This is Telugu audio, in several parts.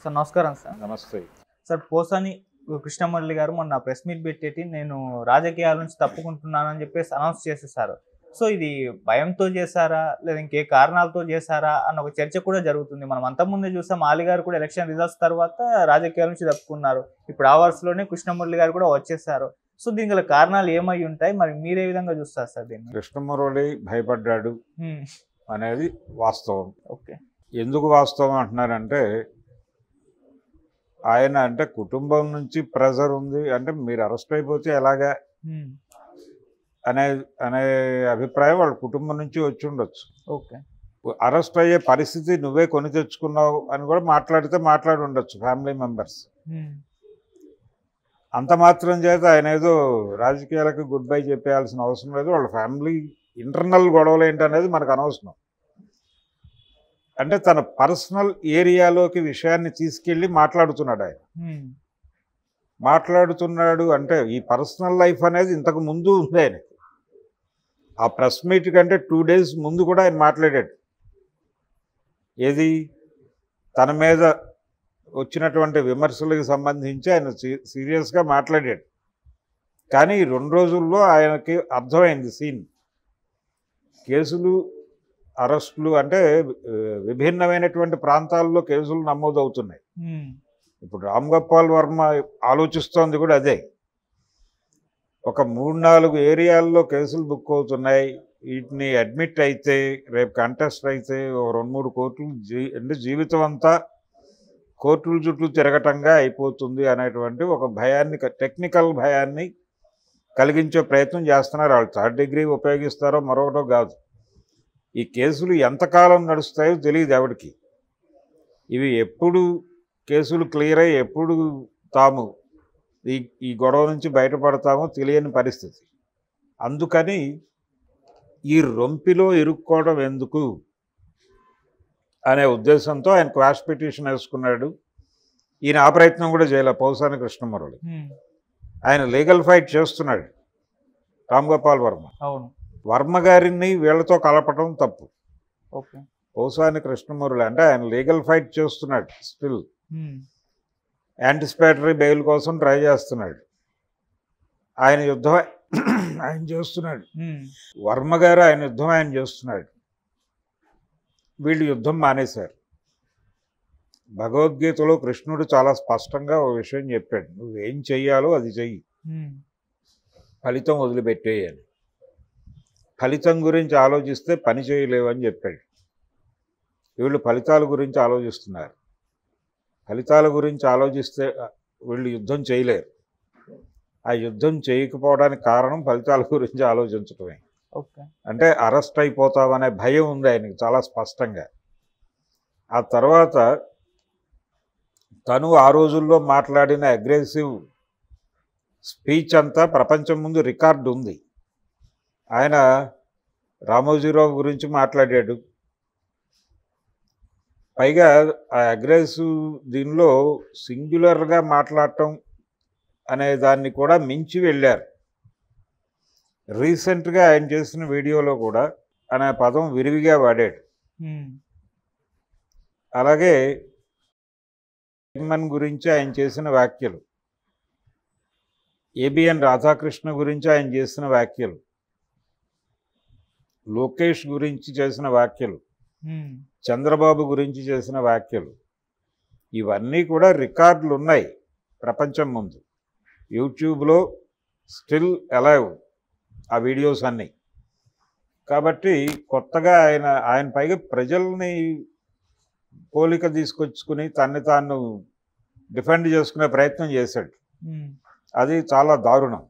సార్ నమస్కారం సార్. నమస్తే. సార్ పోసాని కృష్ణమురళి గారు మొన్న ప్రెస్ మీట్ పెట్టేటి నేను రాజకీయాల నుంచి తప్పుకుంటున్నానని చెప్పేసి అనౌన్స్ చేసేసారు. సో ఇది భయంతో చేశారా? లేదా ఇంకే కారణాలతో చేశారా? అన్న ఒక చర్చ కూడా జరుగుతుంది. మనం అంతకుముందే చూసాం ఆలి గారు కూడా ఎలక్షన్ రిజల్ట్స్ తర్వాత రాజకీయాల నుంచి తప్పుకున్నారు. ఇప్పుడు ఆ వరుసలోనే కృష్ణమురళి గారు కూడా వచ్చేసారు. సో దీనికి గల కారణాలు ఏమై ఉంటాయి? మరి మీరే విధంగా చూస్తారు సార్ దీన్ని? కృష్ణమురళి భయపడ్డాడు అనేది వాస్తవం. ఓకే. ఎందుకు వాస్తవం అంటున్నారంటే ఆయన అంటే కుటుంబం నుంచి ప్రెజర్ ఉంది అంటే మీరు అరెస్ట్ అయిపోతే ఎలాగా అనే అనే అభిప్రాయం వాళ్ళ కుటుంబం నుంచి వచ్చి ఉండొచ్చు. ఓకే. అరెస్ట్ అయ్యే పరిస్థితి నువ్వే కొని తెచ్చుకున్నావు అని కూడా మాట్లాడి ఉండొచ్చు ఫ్యామిలీ మెంబర్స్. అంత మాత్రం చేత ఆయన ఏదో రాజకీయాలకు గుడ్ బై చెప్పేయాల్సిన అవసరం లేదు. వాళ్ళ ఫ్యామిలీ ఇంటర్నల్ గొడవలు ఏంటనేది మనకు అనవసరం. అంటే తన పర్సనల్ ఏరియాలోకి విషయాన్ని తీసుకెళ్ళి మాట్లాడుతున్నాడు ఆయన. మాట్లాడుతున్నాడు అంటే ఈ పర్సనల్ లైఫ్ అనేది ఇంతకు ముందు ఉంది ఆయనకి. ఆ ప్రెస్ మీట్ కంటే 2 days ముందు కూడా ఆయన మాట్లాడాడు. ఏది తన మీద వచ్చినటువంటి విమర్శలకు సంబంధించి ఆయన సీరియస్గా మాట్లాడాడు. కానీ 2 రోజుల్లో ఆయనకి అర్థమైంది సీన్. కేసులు అరెస్టులు అంటే విభిన్నమైనటువంటి ప్రాంతాల్లో కేసులు నమోదవుతున్నాయి. ఇప్పుడు రామ్ గోపాల్ వర్మ ఆలోచిస్తోంది కూడా అదే. ఒక 3-4 ఏరియాల్లో కేసులు బుక్ అవుతున్నాయి. వీటిని అడ్మిట్ అయితే రేపు కంటెస్ట్ అయితే 2-3 కోర్టులు అంటే జీవితం అంతా కోర్టుల చుట్టూ తిరగటంగా అయిపోతుంది అనేటువంటి ఒక భయాన్ని, టెక్నికల్ భయాన్ని కలిగించే ప్రయత్నం చేస్తున్నారు. వాళ్ళు 3rd degree ఉపయోగిస్తారో మరొకటో కాదు. ఈ కేసులు ఎంతకాలం నడుస్తాయో తెలియదు ఎవరికి. ఇవి ఎప్పుడు కేసులు క్లియర్ అయ్యి ఎప్పుడు తాము ఈ గొడవ నుంచి బయటపడతామో తెలియని పరిస్థితి. అందుకని ఈ రొంపిలో ఇరుక్కోవడం ఎందుకు అనే ఉద్దేశంతో ఆయన క్వాష్ పిటిషన్ వేసుకున్నాడు. ఈయన ఆ ప్రయత్నం కూడా చేయలే పోసాని కృష్ణమురళి. ఆయన లీగల్ ఫైట్ చేస్తున్నాడు రామ్ గోపాల్ వర్మ. అవును. వర్మ గారిని వీళ్ళతో కలపటం తప్పు. ఓకే. పోసాని కృష్ణమురళి అంటే ఆయన లీగల్ ఫైట్ చేస్తున్నాడు. స్టిల్ యాంటిసిపేటరీ బెయిల్ కోసం ట్రై చేస్తున్నాడు. ఆయన యుద్ధం ఆయన చేస్తున్నాడు. వర్మ గారు ఆయన యుద్ధం ఆయన చేస్తున్నాడు. వీళ్ళు యుద్ధం మానేశారు. భగవద్గీతలో కృష్ణుడు చాలా స్పష్టంగా ఒక విషయం చెప్పాడు. నువ్వేం చెయ్యాలో అది చెయ్యి, ఫలితం వదిలిపెట్టేయాలి. ఫలితం గురించి ఆలోచిస్తే పని చేయలేవని చెప్పాడు. వీళ్ళు ఫలితాల గురించి ఆలోచిస్తున్నారు. ఫలితాల గురించి ఆలోచిస్తే వీళ్ళు యుద్ధం చేయలేరు. ఆ యుద్ధం చేయకపోవడానికి కారణం ఫలితాల గురించి ఆలోచించటమే. ఓకే. అంటే అరెస్ట్ అయిపోతామనే భయం ఉంది ఆయనకి చాలా స్పష్టంగా. ఆ తర్వాత తను ఆ రోజుల్లో మాట్లాడిన అగ్రెసివ్ స్పీచ్ అంతా ప్రపంచం ముందు రికార్డు ఉంది. ఆయన రామోజీరావు గురించి మాట్లాడాడు. పైగా ఆ అగ్రెసివ్ దీనిలో సింగ్యులర్గా మాట్లాడటం అనే దాన్ని కూడా మించి వెళ్ళారు. రీసెంట్గా ఆయన చేసిన వీడియోలో కూడా అనే పదం విరివిగా వాడాడు. అలాగే జగన్మోహన్ గురించి ఆయన చేసిన వ్యాఖ్యలు, ఏబిఎన్ రాధాకృష్ణ గురించి ఆయన చేసిన వ్యాఖ్యలు, లోకేష్ గురించి చేసిన వ్యాఖ్యలు, చంద్రబాబు గురించి చేసిన వ్యాఖ్యలు, ఇవన్నీ కూడా రికార్డులు ఉన్నాయి ప్రపంచం ముందు. యూట్యూబ్లో స్టిల్ అలైవ్ ఆ వీడియోస్ అన్నీ. కాబట్టి కొత్తగా ఆయన పైగా ప్రజల్ని పోలిక తీసుకొచ్చుకుని తన్ని తాను డిఫెండ్ చేసుకునే ప్రయత్నం చేశాడు. అది చాలా దారుణం.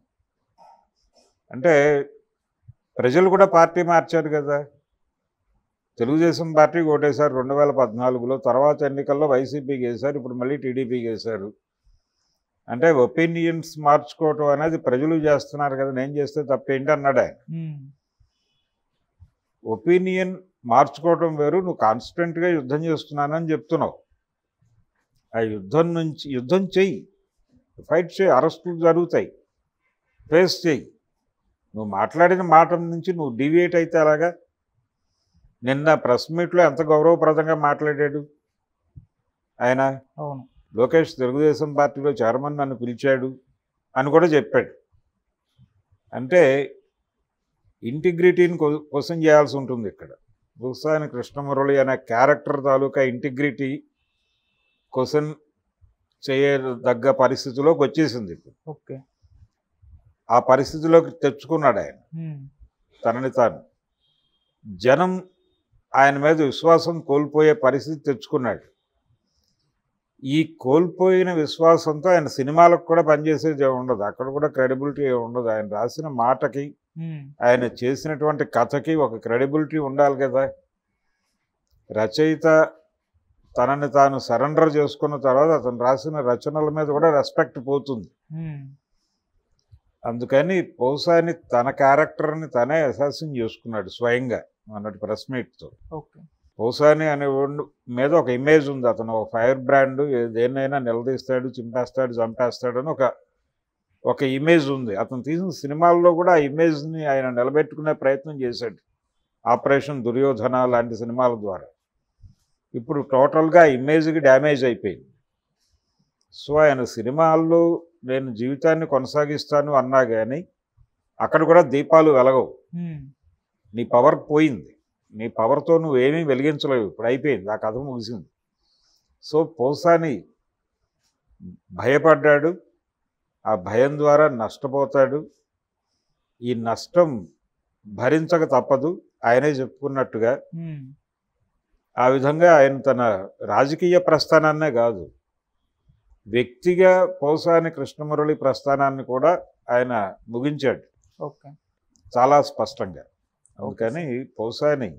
అంటే ప్రజలు కూడా పార్టీ మార్చారు కదా. తెలుగుదేశం పార్టీకి ఓటేశారు 2014లో, తర్వాత ఎన్నికల్లో వైసీపీకి వేశారు, ఇప్పుడు మళ్ళీ టీడీపీకి వేశారు. అంటే ఒపీనియన్స్ మార్చుకోవటం అనేది ప్రజలు చేస్తున్నారు కదా, నేను చేస్తే తప్పేంటి అన్నాడు ఆయన. ఒపీనియన్ మార్చుకోవటం వేరు, నువ్వు కాన్స్టెంట్గా యుద్ధం చేస్తున్నానని చెప్తున్నావు. ఆ యుద్ధం చెయ్యి, ఫైట్ చేయి, అరెస్టులు జరుగుతాయి, ఫేస్ చెయ్యి. నువ్వు మాట్లాడిన మాట నుంచి నువ్వు డివియేట్ అయితే అలాగా. నిన్న ప్రెస్ మీట్లో ఎంత గౌరవప్రదంగా మాట్లాడాడు. ఆయన అవును. లోకేష్ తెలుగుదేశం పార్టీలో చైర్మన్ నన్ను పిలిచాడు అని కూడా చెప్పాడు. అంటే ఇంటిగ్రిటీని క్వశ్చన్ చేయాల్సి ఉంటుంది ఇక్కడ. బుల్సాని కృష్ణమురళి అనే క్యారెక్టర్ తాలూకా ఇంటిగ్రిటీ క్వశ్చన్ చేయదగ్గ పరిస్థితిలోకి వచ్చేసింది ఇప్పుడు. ఓకే. ఆ పరిస్థితిలోకి తెచ్చుకున్నాడు ఆయన తనని తాను. జనం ఆయన మీద విశ్వాసం కోల్పోయే పరిస్థితి తెచ్చుకున్నాడు. ఈ కోల్పోయిన విశ్వాసంతో ఆయన సినిమాలకు కూడా పనిచేసేది ఉండదు, అక్కడ కూడా క్రెడిబిలిటీ ఉండదు. ఆయన రాసిన మాటకి ఆయన చేసినటువంటి కథకి ఒక క్రెడిబిలిటీ ఉండాలి కదా. రచయిత తనని తాను సరెండర్ చేసుకున్న తర్వాత అతను రాసిన రచనల మీద కూడా రెస్పెక్ట్ పోతుంది. అందుకని పోసాని తన క్యారెక్టర్ని తనే అసాసిన్ చేసుకున్నాడు స్వయంగా అన్నట్టు ప్రెస్ మీట్తో. పోసాని అనే మీద ఒక ఇమేజ్ ఉంది, అతను ఒక ఫైర్ బ్రాండ్, దేన్నైనా నిలదీస్తాడు, చింపేస్తాడు, చంపేస్తాడు అని ఒక ఇమేజ్ ఉంది. అతను తీసిన సినిమాల్లో కూడా ఆ ఇమేజ్ని ఆయన నిలబెట్టుకునే ప్రయత్నం చేశాడు, ఆపరేషన్ దుర్యోధన లాంటి సినిమాల ద్వారా. ఇప్పుడు టోటల్గా ఆ ఇమేజ్కి డ్యామేజ్ అయిపోయింది. సో ఆయన సినిమాల్లో నేను జీవితాన్ని కొనసాగిస్తాను అన్నా కానీ అక్కడ కూడా దీపాలు వెలగవు. నీ పవర్ పోయింది, నీ పవర్తో నువ్వేమీ వెలిగించలేవు, ఇప్పుడు అయిపోయింది, ఆ కథ ముగిసింది. సో పోసాని భయపడ్డాడు, ఆ భయం ద్వారా నష్టపోతాడు. ఈ నష్టం భరించక తప్పదు, ఆయనే చెప్పుకున్నట్టుగా. ఆ విధంగా ఆయన తన రాజకీయ ప్రస్థానాన్నే కాదు, వ్యక్తిగా పోసాని కృష్ణమురళి ప్రస్థానాన్ని కూడా ఆయన ముగించాడు చాలా స్పష్టంగా. అందుకని పోసాని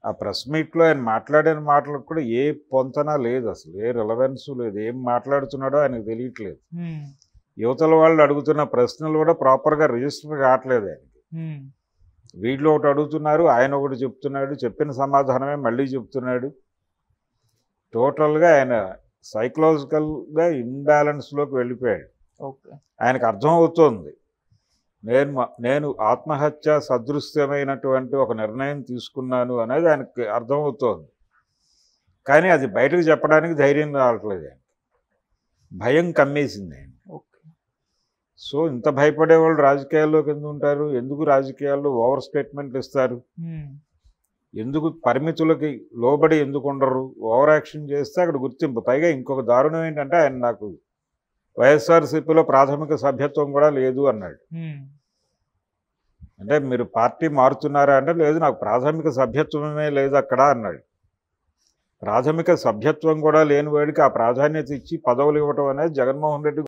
ఆ ప్రెస్ మీట్లో ఆయన మాట్లాడిన మాటలకు కూడా ఏ పొంతన లేదు, అసలు ఏ రిలవెన్స్ లేదు, ఏం మాట్లాడుతున్నాడో ఆయనకు తెలియట్లేదు. యువతల వాళ్ళు అడుగుతున్న ప్రశ్నలు కూడా ప్రాపర్గా రిజిస్టర్ కావట్లేదు ఆయనకి. వీళ్ళు ఒకటి అడుగుతున్నారు, ఆయన ఒకటి చెప్తున్నాడు, చెప్పిన సమాధానమే మళ్ళీ చెప్తున్నాడు. టోటల్గా ఆయన సైకలాజికల్గా ఇన్బ్యాలెన్స్లోకి వెళ్ళిపోయాడు. ఆయనకు అర్థమవుతోంది, నేను ఆత్మహత్య సదృశ్యమైనటువంటి ఒక నిర్ణయం తీసుకున్నాను అనేది ఆయనకి అర్థమవుతోంది. కానీ అది బయటకు చెప్పడానికి ధైర్యం రావట్లేదు, ఆయన భయం కమ్మేసింది ఆయన. సో ఇంత భయపడేవాళ్ళు రాజకీయాల్లోకి ఎందుకు ఉంటారు? ఎందుకు రాజకీయాల్లో ఓవర్ స్టేట్మెంట్లు ఇస్తారు? ఎందుకు పరిమితులకి లోబడి ఎందుకు ఉండరు? ఓవర్ యాక్షన్ చేస్తే అక్కడ గుర్తింపు. పైగా ఇంకొక దారుణం ఏంటంటే ఆయన నాకు వైఎస్ఆర్సీపీలో ప్రాథమిక సభ్యత్వం కూడా లేదు అన్నాడు. అంటే మీరు పార్టీ మారుతున్నారా అంటే లేదు, నాకు ప్రాథమిక సభ్యత్వమే లేదు అక్కడ అన్నాడు. ప్రాథమిక సభ్యత్వం కూడా లేని వాడికి ఆ ప్రాధాన్యత ఇచ్చి పదవులు ఇవ్వటం అనేది జగన్మోహన్ రెడ్డి